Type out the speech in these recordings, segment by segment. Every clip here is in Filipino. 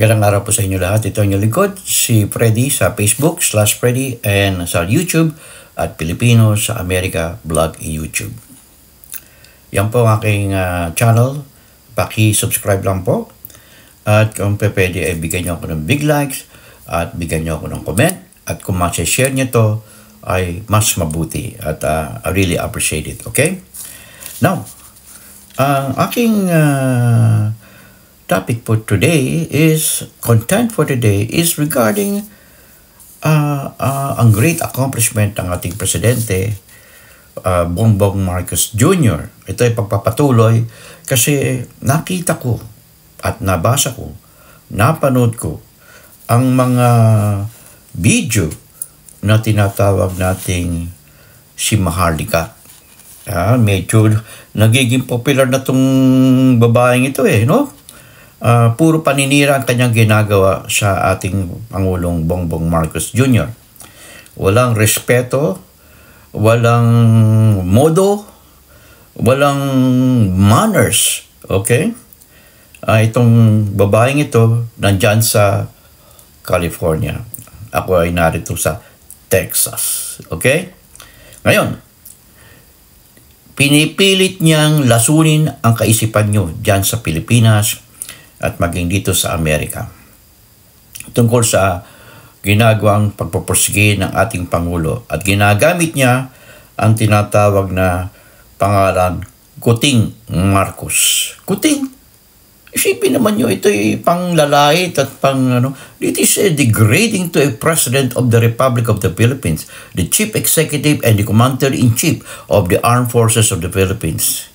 Magandang araw po sa inyo lahat. Ito ang inyong lingkod, si Freddy sa Facebook /Freddy and sa YouTube at Pilipino sa Amerika Blog YouTube. Yan po ang aking channel. Paki-subscribe lang po. At kung pwede ay bigyan nyo ako ng big likes at bigyan nyo ako ng comment. At kung share nyo to ay mas mabuti. At I really appreciate it. Okay? Now, ang aking topic for today is, content for today is regarding ang great accomplishment ng ating presidente, Bongbong Marcos Jr. Ito ay pagpapatuloy kasi nakita ko at nabasa ko, napanood ko ang mga video na tinatawag nating si Maharlika. Medyo nagiging popular na tong babaeng ito no? Puro paninira ang kanyang ginagawa sa ating Pangulong Bongbong Marcos Jr. Walang respeto, walang modo, walang manners. Okay? Itong babaeng ito nandyan sa California. Ako ay narito sa Texas. Okay? Ngayon, pinipilit niyang lasunin ang kaisipan nyo dyan sa Pilipinas at maging dito sa Amerika. Tungkol sa ginagawang pagpupursige ng ating Pangulo. At ginagamit niya ang tinatawag na pangalan Kuting Marcos. Kuting? Isipin naman nyo, ito ay panglalait at it is degrading to a President of the Republic of the Philippines, the Chief Executive and the Commander-in-Chief of the Armed Forces of the Philippines.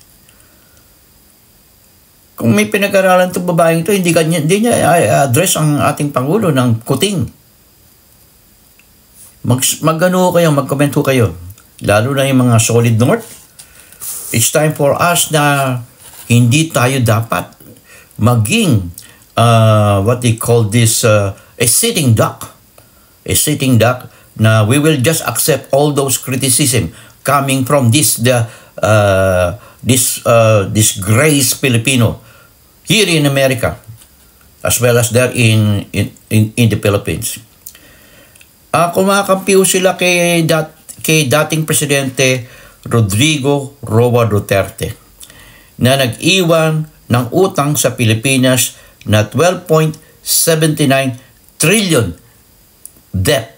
Kung may pinag-aralan itong babaeng ito, hindi niya address ang ating Pangulo ng kuting. Mag-comment ho kayo. Lalo na yung mga solid north. It's time for us na hindi tayo dapat maging what they call this a sitting duck. A sitting duck na we will just accept all those criticism coming from this disgraced Filipino here in America, as well as there in the Philippines. Kumakampiw sila kay dating Presidente Rodrigo Roa Duterte na nag-iwan ng utang sa Pilipinas na 12.79 trillion debt.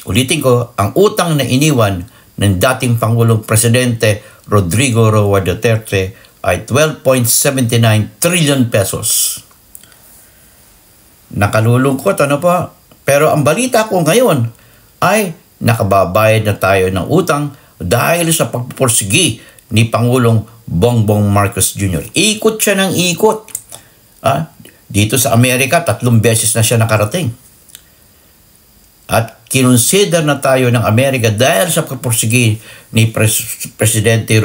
Ulitin ko, ang utang na iniwan ng dating Pangulong Presidente Rodrigo Roa Duterte ay 12.79 trillion pesos. Nakalulungkot, Pero ang balita ko ngayon ay nakababayad na tayo ng utang dahil sa pagpupursigi ni Pangulong Bongbong Marcos Jr. Ikot siya ng ikot. Dito sa Amerika, 3 beses na siya nakarating. At kinonsider na tayo ng Amerika dahil sa pagpupursigi ni Presidente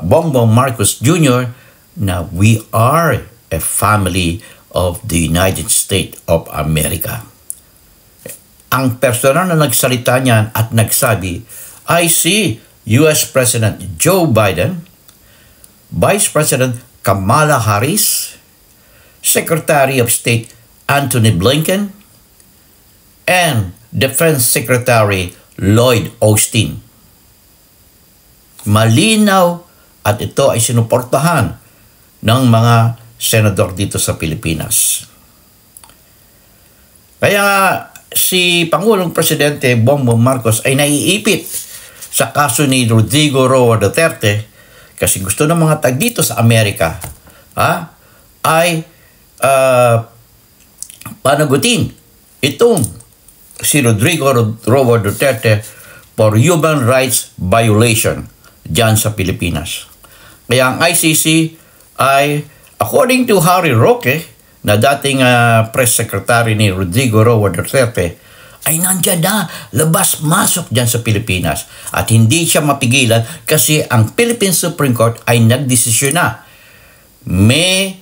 Bongbong Marcos Jr. na we are a family of the United States of America. Ang personal na nagsalita niyan at nagsabi ay si US President Joe Biden, Vice President Kamala Harris, Secretary of State Antony Blinken, and Defense Secretary Lloyd Austin. Malinaw at ito ay sinuportahan ng mga senador dito sa Pilipinas. Kaya si Pangulong Presidente Bongbong Marcos ay naiipit sa kaso ni Rodrigo Roa Duterte kasi gusto ng mga tag dito sa Amerika ay panagutin itong si Rodrigo Roa Duterte for human rights violation dyan sa Pilipinas. Kaya ang ICC ay, according to Harry Roque, na dating press secretary ni Rodrigo Roa Duterte, ay nandyan na, labas-masok dyan sa Pilipinas. At hindi siya mapigilan kasi ang Philippine Supreme Court ay nagdesisyon na. May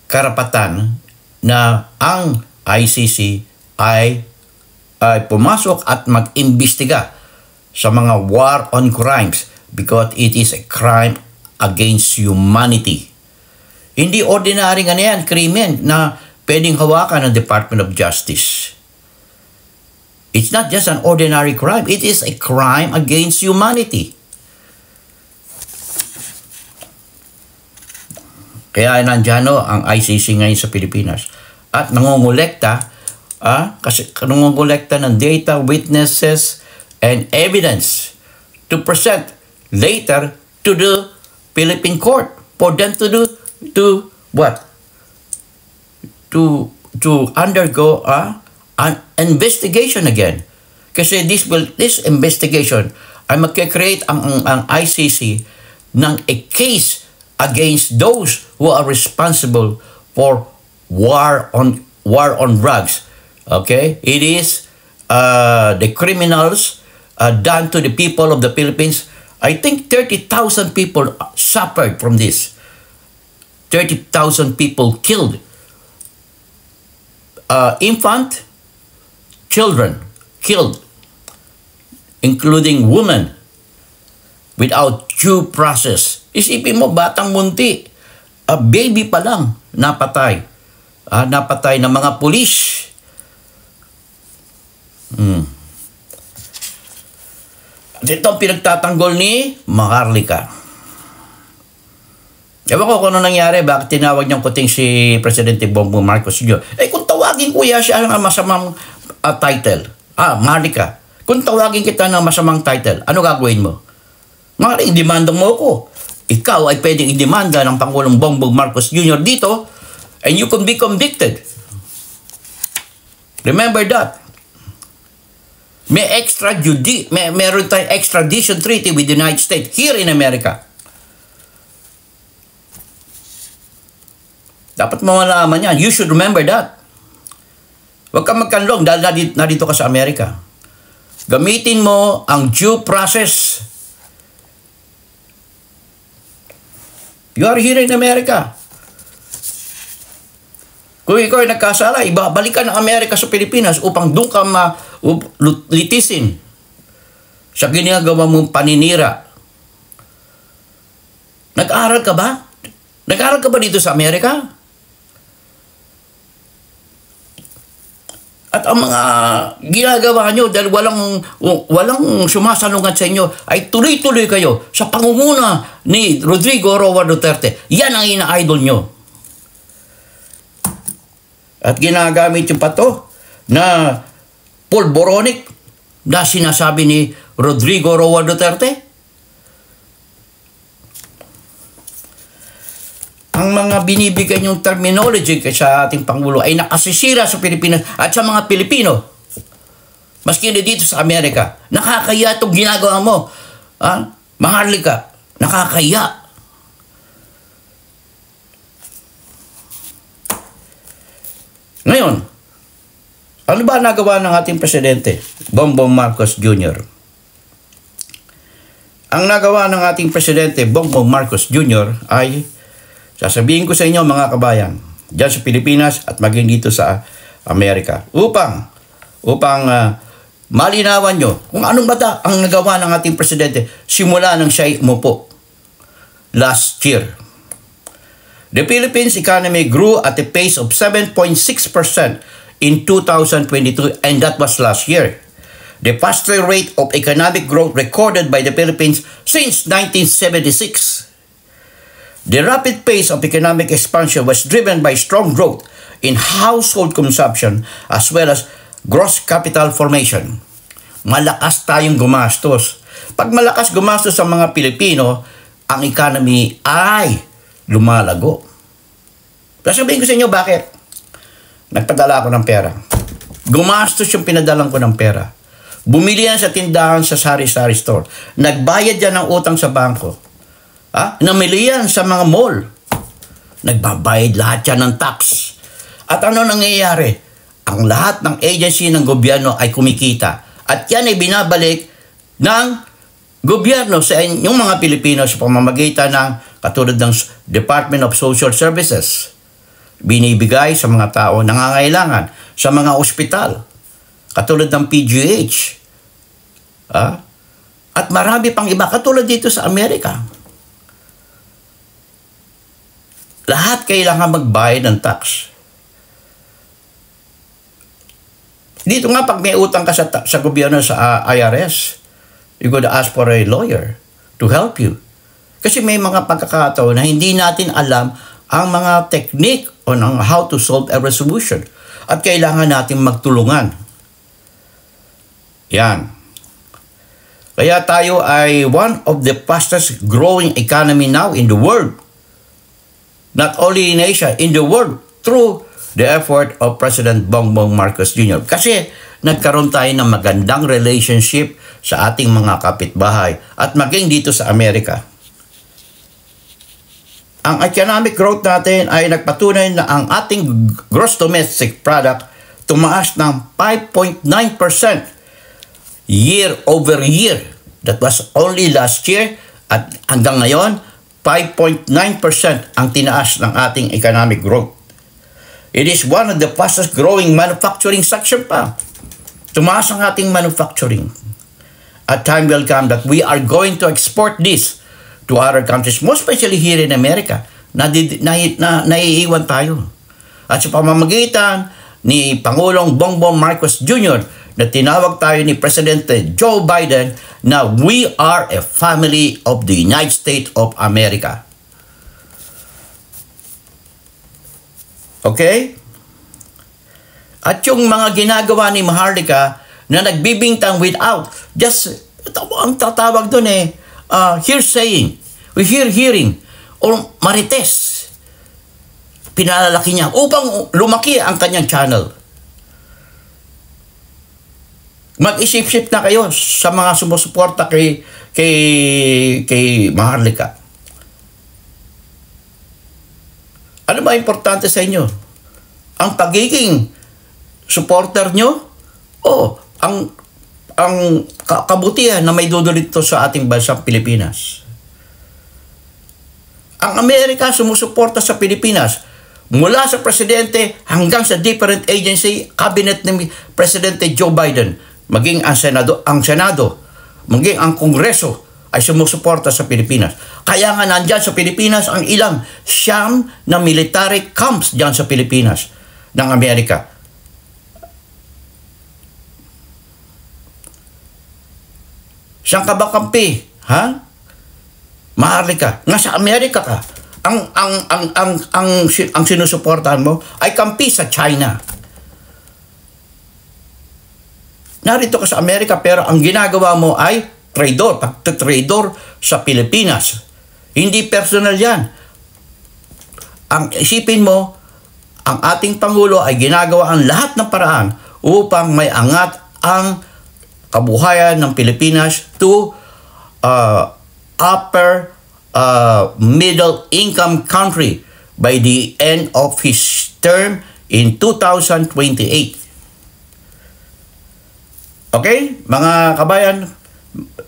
karapatan na ang ICC ay pumasok at mag-imbestiga sa mga war on crimes because it is a crime against humanity. Hindi ordinary ano yan, krimen na pwedeng hawakan ng Department of Justice. It's not just an ordinary crime. It is a crime against humanity. Kaya nandiyan ang ICC ngayon sa Pilipinas. At nangongolekta, kasi nangongolekta ng data, witnesses, and evidence to present later to the Philippine court for them to do, to what? To undergo an investigation again. Kasi this investigation ay magkikreate ang ICC ng a case against those who are responsible for war on drugs. Okay? It is the criminals done to the people of the Philippines. I think 30,000 people suffered from this. 30,000 people killed. Infant, children killed, including women, without due process. Isipin mo, batang munti, baby pa lang, napatay. Napatay ng mga pulis. At ito ang pinagtatanggol ni Maharlika. Ewan ko kung ano nangyari, bakit tinawag niyang kuting si Presidente Bongbong Marcos Jr. Kung tawagin kuya siya ng masamang title, Maharlika, kung tawagin kita ng masamang title, ano gagawin mo? Maaaring demanda mo ako. Ikaw ay pwedeng idemanda ng Pangulong Bongbong Marcos Jr. dito and you can be convicted. Remember that. Meron tayong extradition treaty with the United States here in America. Dapat mo malaman yan. You should remember that. Huwag kang magkanlong dahil narito ka sa Amerika. Gamitin mo ang due process. You are here in America. Kung ikaw ay nagkasala, ibabalikan ng Amerika sa Pilipinas upang doon ka litisin sa ginagawa mong paninira. Nag-aaral ka ba? Nag-aaral ka ba dito sa Amerika? At ang mga ginagawa nyo dahil walang sumasalungat sa inyo ay tuloy-tuloy kayo sa pangunguna ni Rodrigo Roa Duterte. Yan ang ina-idol nyo. At ginagamit yung pato na pulboronic na sinasabi ni Rodrigo Roa Duterte. Ang mga binibigay niyong terminology sa ating Pangulo ay nakasisira sa Pilipinas at sa mga Pilipino. Maski dito sa Amerika. Nakakaya itong ginagawa mo. Maharlika. Nakakaya. Ngayon, ano ba nagawa ng ating Presidente, Bongbong Marcos Jr.? Ang nagawa ng ating Presidente, Bongbong Marcos Jr. ay, sasabihin ko sa inyo mga kabayan, dyan sa Pilipinas at maging dito sa Amerika, upang malinawan nyo kung anong bata ang nagawa ng ating Presidente simula nang siya'y umupo last year. The Philippines economy grew at a pace of 7.6% in 2022, and that was last year. The fastest rate of economic growth recorded by the Philippines since 1976. The rapid pace of economic expansion was driven by strong growth in household consumption as well as gross capital formation. Malakas tayong gumastos. Pag malakas gumastos sa mga Pilipino, ang economy ay lumalago. Sasabihin ko sa inyo bakit. Nagpadala ako ng pera. Gumastos yung pinadalang ko ng pera. Bumili yan sa tindahan sa sari-sari store. Nagbayad yan ng utang sa bangko. Namili yan sa mga mall. Nagbabayad lahat yan ng tax. At ano nangyayari? Ang lahat ng agency ng gobyerno ay kumikita. At yan ay binabalik ng gobyerno sa inyong mga Pilipino sa pamamagitan ng katulad ng Department of Social Services. Binibigay sa mga tao nangangailangan sa mga ospital. Katulad ng PGH. At marami pang iba. Katulad dito sa Amerika. lahat kailangan magbayad ng tax. Dito nga, pag may utang ka sa gobyerno, sa IRS, you gotta ask for a lawyer to help you. Kasi may mga pagkakataon na hindi natin alam ang mga technique on how to solve a resolution. At kailangan natin magtulungan. Yan. Kaya tayo ay one of the fastest growing economy now in the world. Not only in Asia, in the world, through the effort of President Bongbong Marcos Jr. Kasi nagkaroon tayo ng magandang relationship sa ating mga kapitbahay at maging dito sa Amerika. Ang economic growth natin ay nagpatunay na ang ating gross domestic product tumaas ng 5.9% year over year. That was only last year at hanggang ngayon, 5.9% ang tinaas ng ating economic growth. It is one of the fastest growing manufacturing section pa. Tumaas ang ating manufacturing. A time will come that we are going to export this to other countries, most especially here in America, naiiwan tayo. At sa pamamagitan ni Pangulong Bongbong Marcos Jr. na tinawag tayo ni Presidente Joe Biden na we are a family of the United States of America. Okay? At yung mga ginagawa ni Maharlika na nagbibintang without, just, ang tatawag doon hearsaying, hearing, o marites. Pinalalaki niya upang lumaki ang kanyang channel. Mag-isip-isip na kayo sa mga sumusuporta kay Maharlika. Ano ba importante sa inyo? Ang pagiging supporter nyo o ang kabutihan na may dudulot ito sa ating bansang Pilipinas? Ang Amerika sumusuporta sa Pilipinas mula sa presidente hanggang sa different agency, cabinet ni Presidente Joe Biden, maging ang Senado, maging ang Kongreso ay sumusuporta sa Pilipinas. Kaya nga nandyan sa Pilipinas ang ilang siyam na military camps dyan sa Pilipinas ng Amerika. Saan ka ba kampi? Ha? Maharlika. Nasa Amerika ka. Ang sinusuportahan mo ay kampi sa China. Narito ka sa Amerika pero ang ginagawa mo ay pagtatraidor sa Pilipinas. Hindi personal yan. Ang isipin mo, ang ating Pangulo ay ginagawa ang lahat ng paraan upang may angat ang kabuhayan ng Pilipinas to upper middle income country by the end of his term in 2028. Okay? Mga kabayan,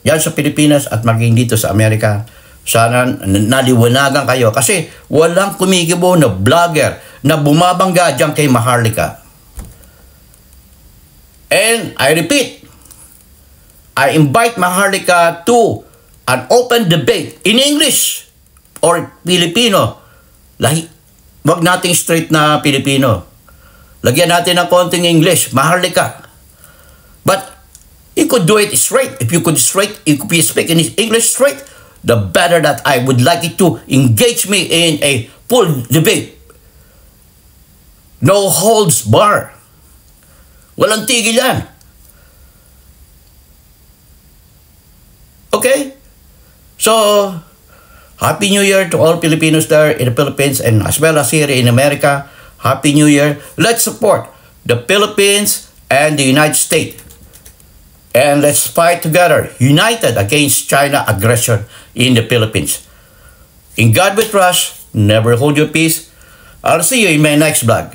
yan sa Pilipinas at maging dito sa Amerika, sana naliwanagan kayo kasi walang kumikibo na vlogger na bumabangga dyan kay Maharlika. And I repeat, I invite Maharlika to an open debate in English or Filipino. Wag nating straight na Filipino. Lagyan natin ng konting English, Maharlika. But you could do it straight. If you could speak in English straight, the better that I would like it to engage me in a full debate. No holds bar. Walang tigil yan. Okay? So, Happy New Year to all Filipinos there in the Philippines and as well as here in America. Happy New Year. Let's support the Philippines and the United States. And let's fight together, united against China aggression in the Philippines. In God we trust. Never hold your peace. I'll see you in my next vlog.